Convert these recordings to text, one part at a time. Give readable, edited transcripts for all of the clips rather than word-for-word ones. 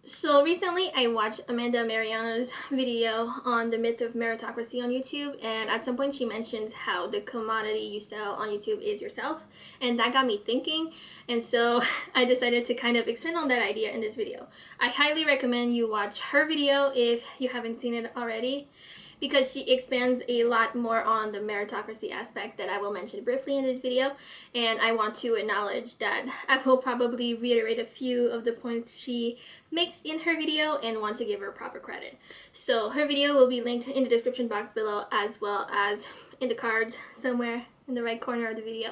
So recently I watched Amanda Mariano's video on the myth of meritocracy on YouTube, and at some point she mentions how the commodity you sell on YouTube is yourself, and that got me thinking, and so I decided to kind of expand on that idea in this video. I highly recommend you watch her video if you haven't seen it already, because she expands a lot more on the meritocracy aspect that I will mention briefly in this video, and I want to acknowledge that I will probably reiterate a few of the points she makes in her video and want to give her proper credit. So her video will be linked in the description box below, as well as in the cards somewhere in the right corner of the video.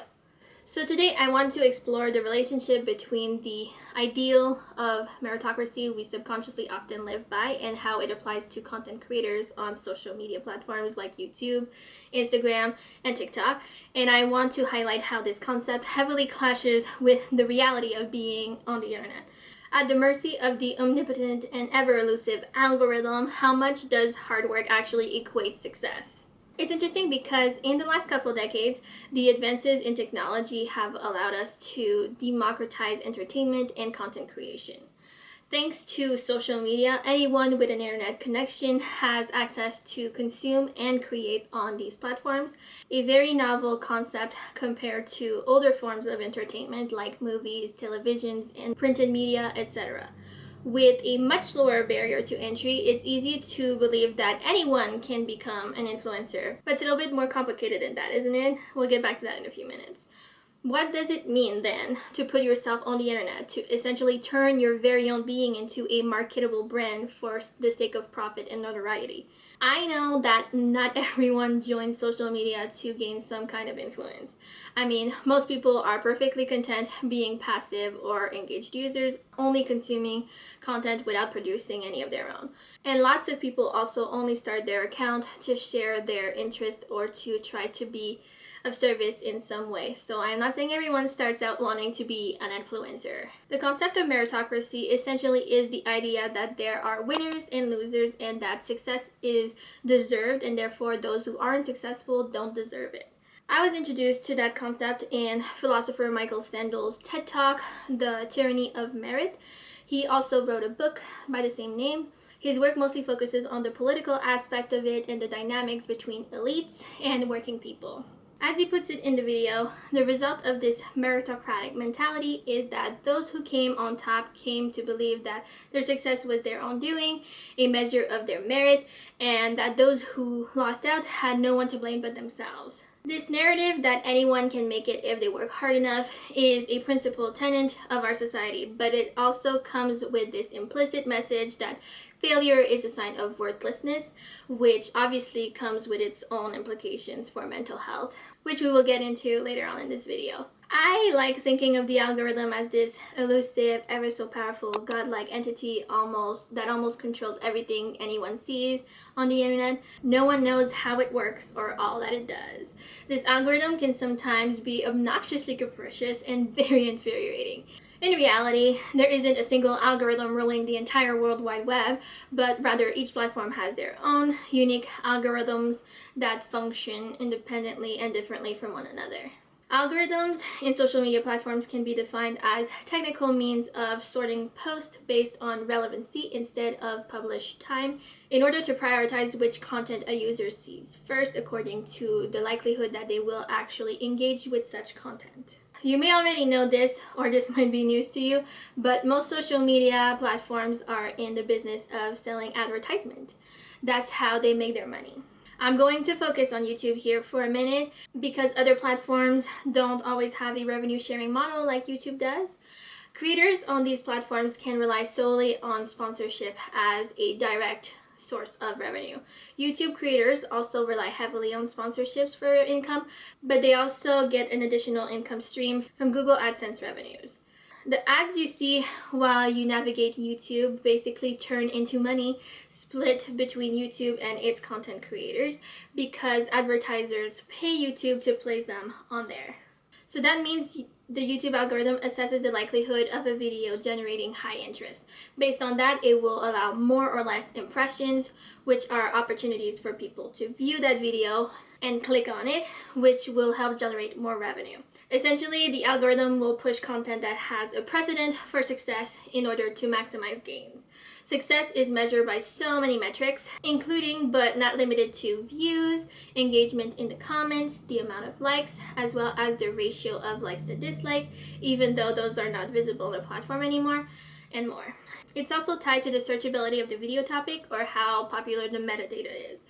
So today I want to explore the relationship between the ideal of meritocracy we subconsciously often live by and how it applies to content creators on social media platforms like YouTube, Instagram, and TikTok. And I want to highlight how this concept heavily clashes with the reality of being on the internet. At the mercy of the omnipotent and ever-elusive algorithm, how much does hard work actually equate success? It's interesting because in the last couple decades, the advances in technology have allowed us to democratize entertainment and content creation. Thanks to social media, anyone with an internet connection has access to consume and create on these platforms, a very novel concept compared to older forms of entertainment like movies, televisions, and printed media, etc. With a much lower barrier to entry, it's easy to believe that anyone can become an influencer. But it's a little bit more complicated than that, isn't it? We'll get back to that in a few minutes. What does it mean then to put yourself on the internet, to essentially turn your very own being into a marketable brand for the sake of profit and notoriety? I know that not everyone joins social media to gain some kind of influence. I mean, most people are perfectly content being passive or engaged users, only consuming content without producing any of their own. And lots of people also only start their account to share their interest or to try to be of service in some way. So I'm not saying everyone starts out wanting to be an influencer. The concept of meritocracy essentially is the idea that there are winners and losers and that success is deserved, and therefore those who aren't successful don't deserve it. I was introduced to that concept in philosopher Michael Sandel's TED Talk, The Tyranny of Merit. He also wrote a book by the same name. His work mostly focuses on the political aspect of it and the dynamics between elites and working people. As he puts it in the video, the result of this meritocratic mentality is that those who came on top came to believe that their success was their own doing, a measure of their merit, and that those who lost out had no one to blame but themselves. This narrative that anyone can make it if they work hard enough is a principal tenet of our society, but it also comes with this implicit message that failure is a sign of worthlessness, which obviously comes with its own implications for mental health, which we will get into later on in this video. I like thinking of the algorithm as this elusive, ever so powerful, godlike entity that almost controls everything anyone sees on the internet. No one knows how it works or all that it does. This algorithm can sometimes be obnoxiously capricious and very infuriating. In reality, there isn't a single algorithm ruling the entire World Wide Web, but rather each platform has their own unique algorithms that function independently and differently from one another. Algorithms in social media platforms can be defined as technical means of sorting posts based on relevancy instead of published time in order to prioritize which content a user sees first according to the likelihood that they will actually engage with such content. You may already know this, or this might be news to you, but most social media platforms are in the business of selling advertisement. That's how they make their money. I'm going to focus on YouTube here for a minute because other platforms don't always have a revenue sharing model like YouTube does. Creators on these platforms can rely solely on sponsorship as a direct source of revenue. YouTube creators also rely heavily on sponsorships for income, but they also get an additional income stream from Google AdSense revenues. The ads you see while you navigate YouTube basically turn into money split between YouTube and its content creators because advertisers pay YouTube to place them on there. So that means the YouTube algorithm assesses the likelihood of a video generating high interest. Based on that, it will allow more or less impressions, which are opportunities for people to view that video and click on it, which will help generate more revenue. Essentially, the algorithm will push content that has a precedent for success in order to maximize gains. Success is measured by so many metrics, including but not limited to views, engagement in the comments, the amount of likes, as well as the ratio of likes to dislike, even though those are not visible on the platform anymore, and more. It's also tied to the searchability of the video topic or how popular the metadata is.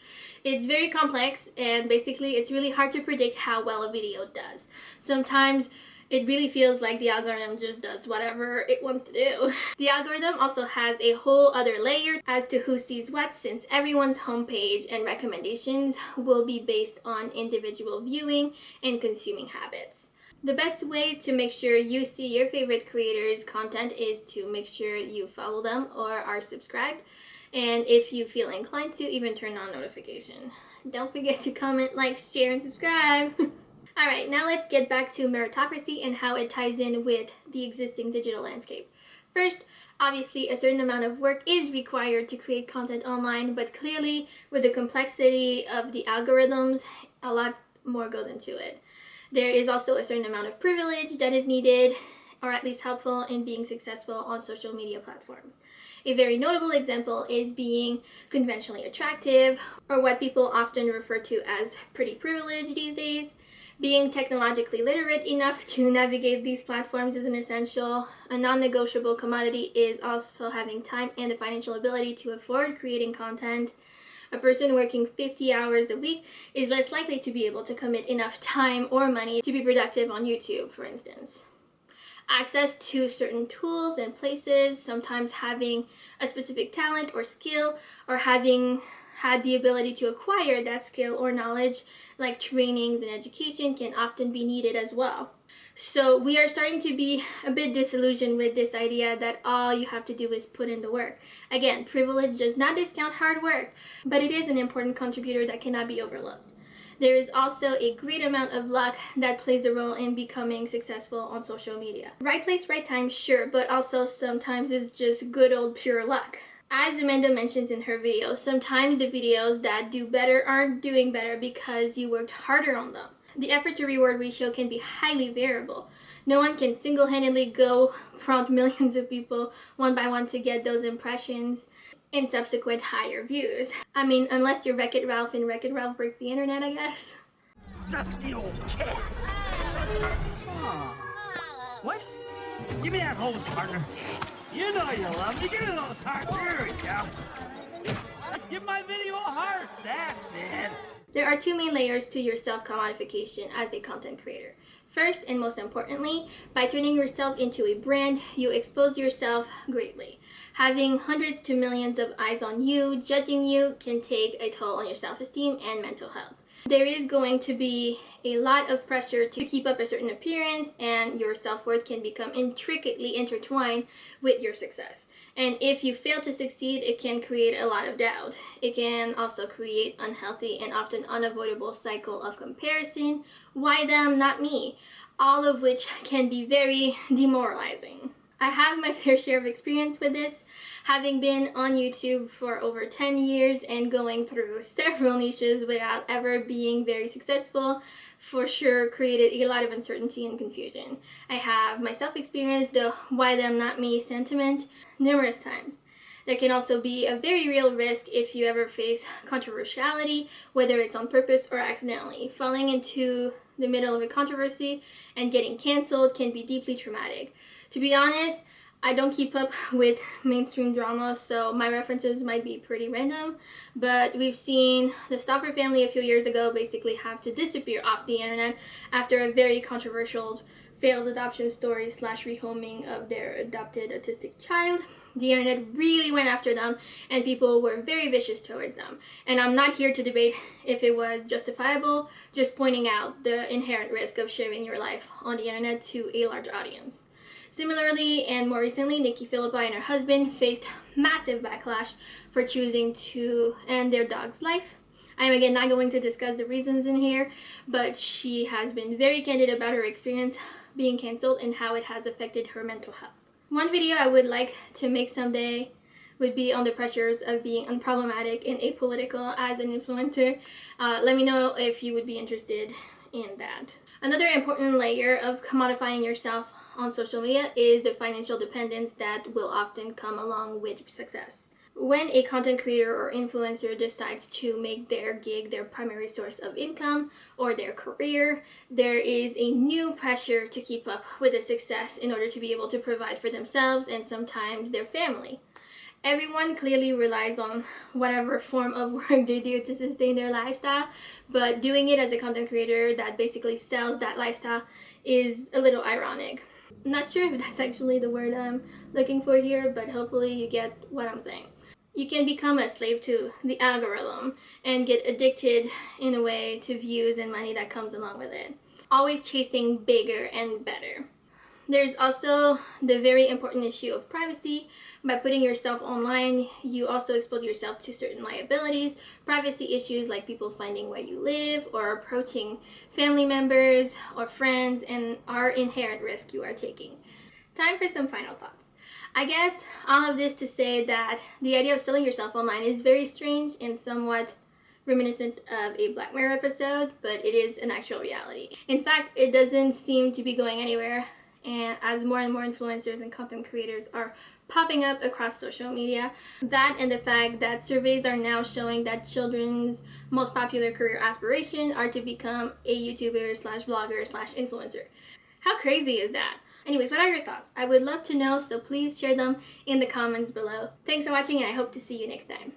It's very complex, and basically it's really hard to predict how well a video does. Sometimes it really feels like the algorithm just does whatever it wants to do. The algorithm also has a whole other layer as to who sees what, since everyone's homepage and recommendations will be based on individual viewing and consuming habits. The best way to make sure you see your favorite creators' content is to make sure you follow them or are subscribed, and if you feel inclined to, even turn on notification. Don't forget to comment, like, share, and subscribe. Alright, now let's get back to meritocracy and how it ties in with the existing digital landscape. First, obviously a certain amount of work is required to create content online, but clearly with the complexity of the algorithms, a lot more goes into it. There is also a certain amount of privilege that is needed, or at least helpful in being successful on social media platforms. A very notable example is being conventionally attractive, or what people often refer to as pretty privilege these days. Being technologically literate enough to navigate these platforms is an essential. A non-negotiable commodity is also having time and the financial ability to afford creating content. A person working 50 hours a week is less likely to be able to commit enough time or money to be productive on YouTube, for instance. Access to certain tools and places, sometimes having a specific talent or skill, or having had the ability to acquire that skill or knowledge, like trainings and education, can often be needed as well. So we are starting to be a bit disillusioned with this idea that all you have to do is put in the work. Again, privilege does not discount hard work, but it is an important contributor that cannot be overlooked. There is also a great amount of luck that plays a role in becoming successful on social media. Right place, right time, sure, but also sometimes it's just good old pure luck. As Amanda mentions in her video, sometimes the videos that do better aren't doing better because you worked harder on them. The effort to reward ratio can be highly variable. No one can single-handedly go prompt millions of people one by one to get those impressions and subsequent higher views. I mean, unless you're Wreck-It Ralph and Wreck-It Ralph breaks the internet, I guess. Dusty old cat. What? Give me that hose, partner. You know you love me. Give me those hearts. Here we go. Give my video a heart. That's it. There are two main layers to your self-commodification as a content creator. First, and most importantly, by turning yourself into a brand, you expose yourself greatly. Having hundreds to millions of eyes on you, judging you, can take a toll on your self-esteem and mental health. There is going to be a lot of pressure to keep up a certain appearance, and your self-worth can become intricately intertwined with your success. And if you fail to succeed, it can create a lot of doubt. It can also create unhealthy and often unavoidable cycle of comparison. Why them, not me? All of which can be very demoralizing. I have my fair share of experience with this, having been on YouTube for over 10 years and going through several niches without ever being very successful. For sure created a lot of uncertainty and confusion. I have myself experienced the why them not me sentiment numerous times. There can also be a very real risk if you ever face controversiality, whether it's on purpose or accidentally. Falling into the middle of a controversy and getting canceled can be deeply traumatic. To be honest, I don't keep up with mainstream drama, so my references might be pretty random, but we've seen the Stauffer family a few years ago basically have to disappear off the internet after a very controversial failed adoption story / rehoming of their adopted autistic child. The internet really went after them, and people were very vicious towards them. And I'm not here to debate if it was justifiable, just pointing out the inherent risk of sharing your life on the internet to a large audience. Similarly, and more recently, Nikki Phillippi and her husband faced massive backlash for choosing to end their dog's life. I am again not going to discuss the reasons in here, but she has been very candid about her experience being cancelled and how it has affected her mental health. One video I would like to make someday would be on the pressures of being unproblematic and apolitical as an influencer. Let me know if you would be interested in that. Another important layer of commodifying yourself on social media is the financial dependence that will often come along with success. When a content creator or influencer decides to make their gig their primary source of income or their career, there is a new pressure to keep up with the success in order to be able to provide for themselves and sometimes their family. Everyone clearly relies on whatever form of work they do to sustain their lifestyle, but doing it as a content creator that basically sells that lifestyle is a little ironic. Not sure if that's actually the word I'm looking for here, but hopefully you get what I'm saying. You can become a slave to the algorithm and get addicted in a way to views and money that comes along with it, always chasing bigger and better. There's also the very important issue of privacy. By putting yourself online, you also expose yourself to certain liabilities, privacy issues like people finding where you live or approaching family members or friends, and our inherent risk you are taking. Time for some final thoughts. I guess all of this to say that the idea of selling yourself online is very strange and somewhat reminiscent of a Black Mirror episode, but it is an actual reality. In fact, it doesn't seem to be going anywhere, and as more and more influencers and content creators are popping up across social media, that and the fact that surveys are now showing that children's most popular career aspiration are to become a YouTuber slash blogger slash influencer. How crazy is that? Anyways, what are your thoughts? I would love to know, so please share them in the comments below. Thanks for watching, and I hope to see you next time.